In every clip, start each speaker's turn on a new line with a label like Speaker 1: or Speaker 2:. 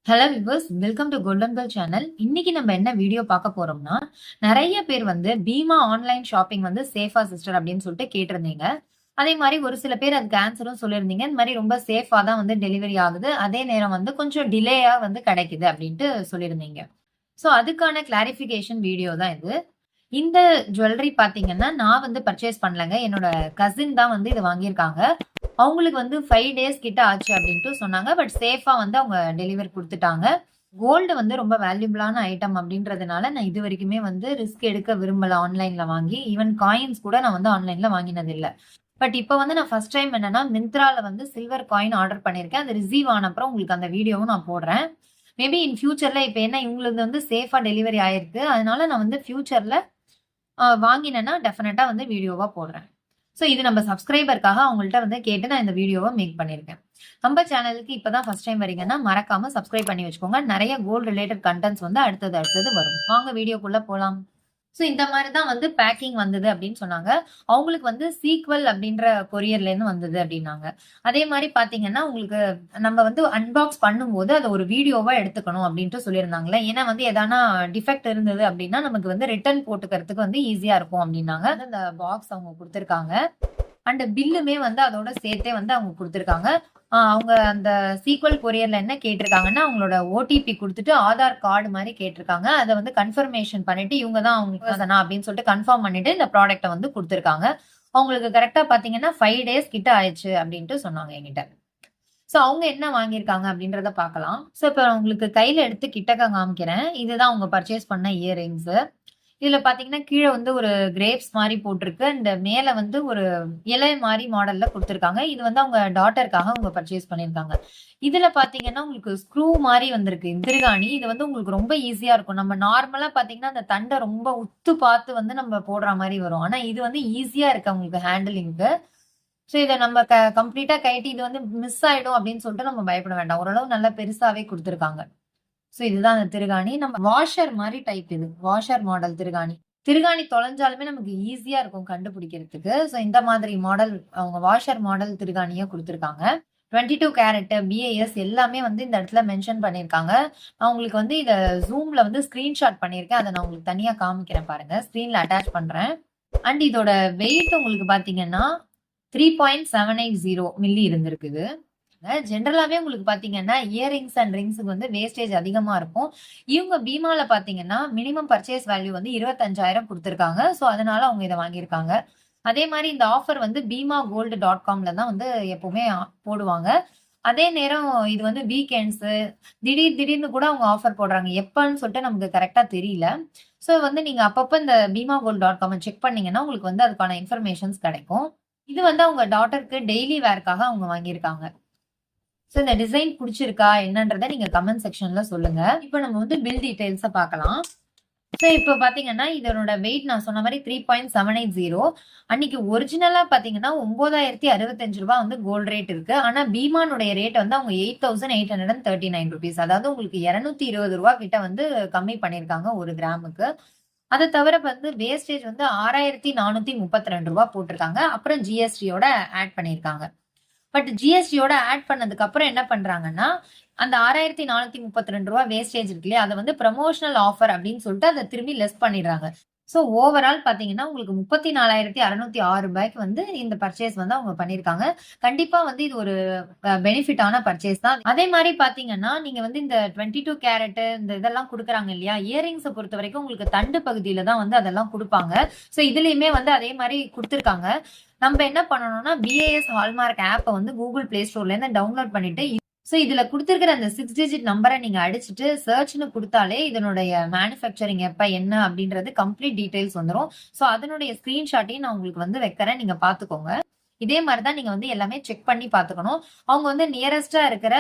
Speaker 1: Hello viewers, welcome to golden girl channel. இன்னைக்கு நம்ம என்ன வீடியோ பார்க்க போறோம்னா, நிறைய பேர் வந்து பீமா ஆன்லைன் ஷாப்பிங் வந்து சேஃபா சிஸ்டர் அப்படின்னு சொல்லிட்டு கேட்டிருந்தீங்க. அதே மாதிரி ஒரு சில பேர் அதுக்கு ஆன்சரும் சொல்லியிருந்தீங்க. இந்த மாதிரி ரொம்ப சேஃபா தான் வந்து டெலிவரி ஆகுது. அதே நேரம் வந்து கொஞ்சம் டிலேயா வந்து கிடைக்குது அப்படின்ட்டு சொல்லியிருந்தீங்க. ஸோ அதுக்கான கிளாரிஃபிகேஷன் வீடியோ தான் இது. இந்த ஜுவல்லரி பார்த்தீங்கன்னா, நான் வந்து பர்ச்சேஸ் பண்ணலங்க. என்னோட கசின் தான் வந்து இத வாங்கியிருக்காங்க. அவங்களுக்கு வந்து 5 டேஸ் கிட்ட ஆச்சு அப்படின்ட்டு சொன்னாங்க. பட் சேஃபா வந்து அவங்க டெலிவரி குடுத்துட்டாங்க. கோல்டு வந்து ரொம்ப வேல்யூபிளான ஐட்டம் அப்படின்றதுனால, நான் இதுவரைக்குமே வந்து ரிஸ்க் எடுக்க விரும்பல ஆன்லைன்ல வாங்கி. ஈவன் காயின்ஸ் கூட நான் வந்து ஆன்லைன்ல வாங்கினது இல்ல. பட் இப்ப வந்து நான் ஃபர்ஸ்ட் டைம் என்னன்னா, மிந்த்ரால வந்து சில்வர் காயின் ஆர்டர் பண்ணியிருக்கேன். அது ரிசீவ் ஆன அப்புறம் உங்களுக்கு அந்த வீடியோவும் நான் போடுறேன். மேபி இன் ஃபியூச்சர்ல இப்ப என்ன இவங்களுது வந்து சேஃபா டெலிவரி ஆயிருக்கு. அதனால நான் வந்து ஃபியூச்சர்ல வாங்கினேன்னா டெஃபினட்டா வந்து வீடியோவா போடுறேன். ஸோ இது நம்ம சப்ஸ்கிரைபருக்காக அவங்கள்ட்ட வந்து கேட்டு நான் இந்த வீடியோவை மேக் பண்ணியிருக்கேன். நம்ம சேனலுக்கு இப்பதான் ஃபர்ஸ்ட் டைம் வரீங்கன்னா மறக்காம சப்ஸ்கிரைப் பண்ணி வச்சுக்கோங்க. நிறைய கோல்டு ரிலேட்டட் கண்டென்ட்ஸ் வந்து அடுத்தது வரும். வாங்க வீடியோக்குள்ள போலாம். ஸோ இந்த மாதிரி தான் வந்து பேக்கிங் வந்தது அப்படின்னு சொன்னாங்க. அவங்களுக்கு வந்து சீக்வல் அப்படின்ற கொரியர்லேருந்து வந்தது அப்படின்னாங்க. அதே மாதிரி பார்த்தீங்கன்னா, உங்களுக்கு நம்ம வந்து அன்பாக்ஸ் பண்ணும்போது அத ஒரு வீடியோவா எடுத்துக்கணும் அப்படின்ட்டு சொல்லியிருந்தாங்கல்ல. ஏன்னா வந்து எதனா டிஃபெக்ட் இருந்தது அப்படின்னா, நமக்கு வந்து ரிட்டர்ன் போட்டுக்கிறதுக்கு வந்து ஈஸியா இருக்கும் அப்படின்னாங்க. அந்த பாக்ஸ் அவங்க குடுத்துருக்காங்க. அண்ட் பில்லுமே வந்து அதோட சேர்த்தே வந்து அவங்க குடுத்துருக்காங்க. அவங்க அந்த சீக்வல் கொரியர்ல என்ன கேட்டிருக்காங்கன்னா, அவங்களோட ஓடிபி குடுத்துட்டு ஆதார் கார்டு மாரி கேட்டிருக்காங்க. அத வந்து கன்ஃபர்மேஷன் பண்ணிட்டு, இவங்க தான் அவங்க தானா அப்படின்னு சொல்லிட்டு கன்ஃபார்ம் பண்ணிட்டு இந்த ப்ராடக்ட்ட வந்து குடுத்துருக்காங்க. அவங்களுக்கு கரெக்ட்டா பார்த்தீங்கன்னா 5 டேஸ் கிட்ட ஆயிருச்சு அப்படின்ட்டு சொன்னாங்க என்கிட்ட. சோ அவங்க என்ன வாங்கியிருக்காங்க அப்படின்றத பார்க்கலாம். சோ இப்ப உங்களுக்கு கையில எடுத்து கிட்டக்க காமிக்கிறேன். இதுதான் அவங்க பர்ச்சேஸ் பண்ண இயரிங்ஸ். இதுல பாத்தீங்கன்னா, கீழ வந்து ஒரு கிரேப்ஸ் மாரி போட்டிருக்கு. அண்ட் மேல வந்து ஒரு இலை மாரி மாடல்ல குடுத்துருக்காங்க. இது வந்து அவங்க டாட்டருக்காக அவங்க பர்ச்சேஸ் பண்ணியிருக்காங்க. இதுல பாத்தீங்கன்னா, உங்களுக்கு ஸ்க்ரூ மாரி வந்திருக்கு. திருகாணி. இது வந்து உங்களுக்கு ரொம்ப ஈஸியா இருக்கும். நம்ம நார்மலா பாத்தீங்கன்னா, அந்த தண்ட ரொம்ப உத்து பார்த்து வந்து நம்ம போடுற மாரி வரும். ஆனா இது வந்து ஈஸியா இருக்கு அவங்களுக்கு ஹேண்டிலிங்க்கு. சோ இத நம்ம கம்ப்ளீட்டா கழட்டி இது வந்து மிஸ் ஆயிடும் அப்படின்னு சொல்லிட்டு நம்ம பயப்பட வேண்டாம். ஓரளவு நல்லா பெருசாவே குடுத்துருக்காங்க. சோ இதுதான் அந்த திருகாணி. நம்ம வாஷர் மாரி டைப் இது. Washer model திருகாணி. திருகாணி தொலைஞ்சாலுமே நமக்கு ஈஸியா இருக்கும் கண்டுபிடிக்கிறதுக்கு. சோ இந்த மாதிரி மாடல் அவங்க வாஷர் மாடல் திருகாணிய குடுத்துருக்காங்க. 22 கேரட், பிஏஎஸ் எல்லாமே வந்து இந்த இடத்துல மென்ஷன் பண்ணியிருக்காங்க. நான் உங்களுக்கு வந்து இத Zoomல வந்து ஸ்கிரீன்ஷாட் பண்ணியிருக்கேன். அத நான் உங்களுக்கு தனியா காமிக்கிறேன் பாருங்க. ஸ்க்ரீன்ல அட்டாச் பண்றேன். அண்ட் இதோட வெயிட் உங்களுக்கு பார்த்தீங்கன்னா, 3.780 மில்லி இருந்திருக்குது. ஜென்ரலாவே உங்களுக்கு பாத்தீங்கன்னா, இயரிங்ஸ் அண்ட் ரிங்ஸ்க்கு வந்து வேஸ்டேஜ் அதிகமா இருக்கும். இவங்க பீமால பாத்தீங்கன்னா, மினிமம் பர்ச்சேஸ் வேல்யூ வந்து 25,000 குடுத்துருக்காங்க. சோ அதனால அவங்க இத வாங்கியிருக்காங்க. அதே மாரி இந்த ஆஃபர் வந்து BeemaGold.comல தான் வந்து எப்பவுமே போடுவாங்க. அதே நேரம் இது வந்து வீக்கெண்ட்ஸ் திடீர்னு கூட அவங்க ஆஃபர் போடுறாங்க. எப்பன்னு சொல்லிட்டு நமக்கு கரெக்ட்டா தெரியல. சோ வந்து நீங்க அப்பப்ப இந்த BeemaGold.com செக் பண்ணீங்கன்னா, உங்களுக்கு வந்து அதுக்கான இன்ஃபர்மேஷன்ஸ் கிடைக்கும். இது வந்து அவங்க டாட்டருக்கு டெய்லி வேர்க்காக அவங்க வாங்கியிருக்காங்க. சோ இந்த டிசைன் புடிச்சிருக்கா என்னன்றத நீங்க கமெண்ட் செக்ஷன்ல சொல்லுங்க. இப்ப நம்ம வந்து பில் டீடைல்ஸ பார்க்கலாம். சோ இப்ப பாத்தீங்கன்னா, இதனோட வெயிட் நான் சொன்ன மாரி 3.780. அன்னைக்கு ஒரிஜினலா பாத்தீங்கன்னா, ரூ. 9,065 வந்து கோல்ட் ரேட் இருக்கு. ஆனா பீமானுடைய ரேட் வந்து அவங்க ₹8,839. அதாவது உங்களுக்கு ரூ. 220 கிட்ட வந்து கம்மி பண்ணியிருக்காங்க 1 கிராமுக்கு. அத தவிர வந்து வேஸ்டேஜ் வந்து ரூ. 6,432 போட்டிருக்காங்க. அப்புறம் ஜிஎஸ்டியோட ஆட் பண்ணியிருக்காங்க. பட் ஜிஎஸ்டியோட ஆட் பண்ணதுக்கு அப்புறம் என்ன பண்றாங்கன்னா, அந்த ரூ. 6,432 வேஸ்டேஜ் இருக்கு இல்லையா? அத வந்து ப்ரமோஷனல் ஆஃபர் அப்படின்னு சொல்லிட்டு அத திரும்பி லெஸ் பண்ணிடுறாங்க. சோ ஓவரால் பாத்தீங்கன்னா, உங்களுக்கு ரூ. 34,606 வந்து இந்த பர்ச்சேஸ் வந்து அவங்க பண்ணியிருக்காங்க. கண்டிப்பா வந்து இது ஒரு பெனிஃபிட்டான பர்ச்சேஸ் தான். அதே மாரி பாத்தீங்கன்னா, நீங்க வந்து இந்த 22 கேரட் இந்த இதெல்லாம் குடுக்குறாங்க இல்லையா? இயரிங்ஸ பொறுத்தவரைக்கும் உங்களுக்கு தண்டு பகுதியில தான் வந்து அதெல்லாம் குடுப்பாங்க. சோ இதுலயுமே வந்து அதே மாரி குடுத்துருக்காங்க. நம்ம என்ன பண்ணணும்னா, பிஏஎஸ் ஹால்மார்க் ஆப்ப வந்து Google Play Storeலேருந்து டவுன்லோட் பண்ணிட்டு, சோ இதுல குடுத்திருக்கிற அந்த 6 டிஜிட் நம்பர நீங்க அடிச்சுட்டு சர்ச்ன்னு குடுத்தாலே இதனுடைய மேனுஃபேக்சரிங் எப்ப என்ன அப்படின்றது கம்ப்ளீட் டீடைல்ஸ் வந்துரும். சோ அதனுடைய ஸ்கிரீன்ஷாட்டையும் நான் உங்களுக்கு வந்து வைக்கிறேன். நீங்க பாத்துக்கோங்க. இதே மாரி தான் நீங்க வந்து எல்லாமே செக் பண்ணி பாத்துக்கணும். அவங்க வந்து நியரஸ்ட்டா இருக்கிற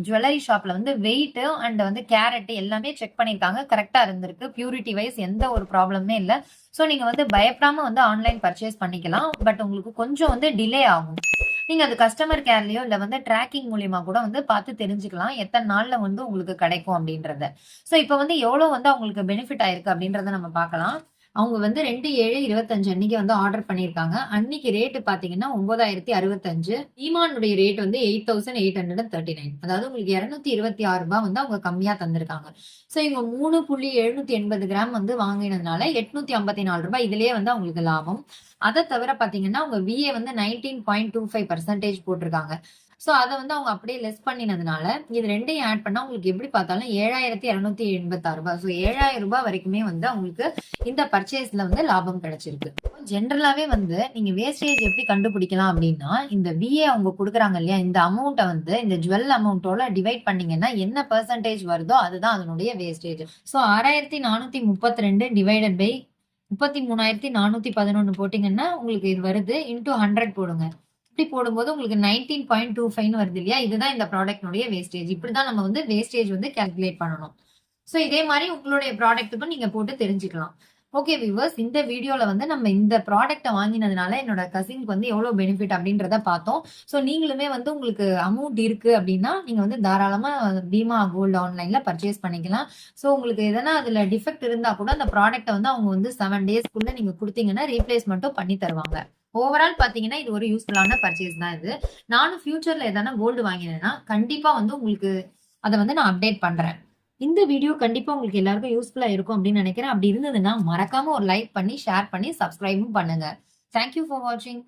Speaker 1: ஜுவல்லரி ஷாப்ல வந்து வெயிட் அண்ட் வந்து கேரட் எல்லாமே செக் பண்ணியிருக்காங்க. கரெக்ட்டா இருந்திருக்கு. பியூரிட்டி வைஸ் எந்த ஒரு ப்ராப்ளமுமே இல்ல. சோ நீங்க வந்து பயப்படாம வந்து ஆன்லைன் பர்ச்சேஸ் பண்ணிக்கலாம். பட் உங்களுக்கு கொஞ்சம் வந்து டிலே ஆகும். நீங்க அது கஸ்டமர் கேர்லயோ இல்ல வந்து ட்ராக்கிங் மூலியமா கூட வந்து பார்த்து தெரிஞ்சுக்கலாம். எத்தன நாள்ல வந்து உங்களுக்கு கிடைக்கும் அப்படின்றத. சோ இப்ப வந்து எவ்வளோ வந்து அவங்களுக்கு பெனிஃபிட் ஆயிருக்கு அப்படின்றத நம்ம பார்க்கலாம். அவங்க வந்து 2/7/25 அன்னைக்கு வந்து ஆர்டர் பண்ணியிருக்காங்க. அன்னைக்கு ரேட் பார்த்தீங்கன்னா 9,065. ஈமானுடைய ரேட் வந்து 8,839. அதாவது உங்களுக்கு ரூ. 226 வந்து அவங்க கம்மியா தந்திருக்காங்க. ஸோ இவங்க 3.780 கிராம் வந்து வாங்கினதுனால ரூ. 854 இதுலயே வந்து அவங்களுக்கு லாபம். அதை தவிர பார்த்தீங்கன்னா அவங்க விஏ வந்து 19.25% போட்டிருக்காங்க. சோ அத வந்து அவங்க அப்படியே லெஸ் பண்ணினதுனால, இது 2யும் ஆட் பண்ணா உங்களுக்கு எப்படி பார்த்தாலும் ரூ. 7,286. சோ ரூ. 7,000 வரைக்குமே வந்து அவங்களுக்கு இந்த பர்ச்சேஸ்ல வந்து லாபம் கிடைச்சிருக்கு. ஜென்ரலாவே வந்து நீங்க வேஸ்டேஜ் எப்படி கண்டுபிடிக்கலாம் அப்படின்னா, இந்த விஏ அவங்க குடுக்குறாங்க இல்லையா, இந்த அமௌண்ட்ட வந்து இந்த ஜுவல் அமௌண்ட்டோட டிவைட் பண்ணீங்கன்னா என்ன பெர்சன்டேஜ் வருதோ அதுதான் அதனுடைய வேஸ்டேஜ். சோ 6,432 டிவைடட் பை 33,411 போட்டீங்கன்னா உங்களுக்கு இது வருது. இன்டூ 100 போடுங்க. இப்படி போடும்போது உங்களுக்கு 19.25 வருது இல்லையா, இதுதான் இந்த ப்ராடக்ட்னுடைய வேஸ்டேஜ். இப்படிதான் நம்ம வந்து வேஸ்டேஜ் வந்து கால்குலேட் பண்ணணும். சோ இதே மாதிரி உங்களுடைய ப்ராடக்ட்டுக்கும் நீங்க போட்டு தெரிஞ்சுக்கலாம். ஓகே வியூவர்ஸ், இந்த வீடியோல வந்து நம்ம இந்த ப்ராடக்ட்ட வாங்கினதுனால என்னோட கசின்க்கு வந்து எவ்வளவு பெனிஃபிட் அப்படின்றத பார்த்தோம். சோ நீங்களுமே வந்து உங்களுக்கு அமௌண்ட் இருக்கு அப்படின்னா நீங்க வந்து தாராளமா பீமா கோல்ட் ஆன்லைன்ல பர்ச்சேஸ் பண்ணிக்கலாம். சோ உங்களுக்கு எதனா அதுல டிஃபெக்ட் இருந்தா கூட அந்த ப்ராடக்ட்ட வந்து அவங்க வந்து 7 டேஸ்க்குள்ள நீங்க குடுத்தீங்கன்னா ரீப்ளேஸ்மெண்ட்டும் பண்ணி தருவாங்க. ஓவரால் பாத்தீங்கன்னா இது ஒரு யூஸ்ஃபுல்லான பர்ச்சேஸ் தான் இது. நானும் ஃபியூச்சர்ல எதனா கோல்டு வாங்கினேன்னா கண்டிப்பா வந்து உங்களுக்கு அத வந்து நான் அப்டேட் பண்றேன். இந்த வீடியோ கண்டிப்பா உங்களுக்கு எல்லாருக்கும் யூஸ்ஃபுல்லா இருக்கும் அப்படின்னு நினைக்கிறேன். அப்படி இருந்ததுன்னா மறக்காம ஒரு லைக் பண்ணி, ஷேர் பண்ணி, சப்ஸ்கிரைபும் பண்ணுங்க. தேங்க் யூ ஃபார் வாட்சிங்.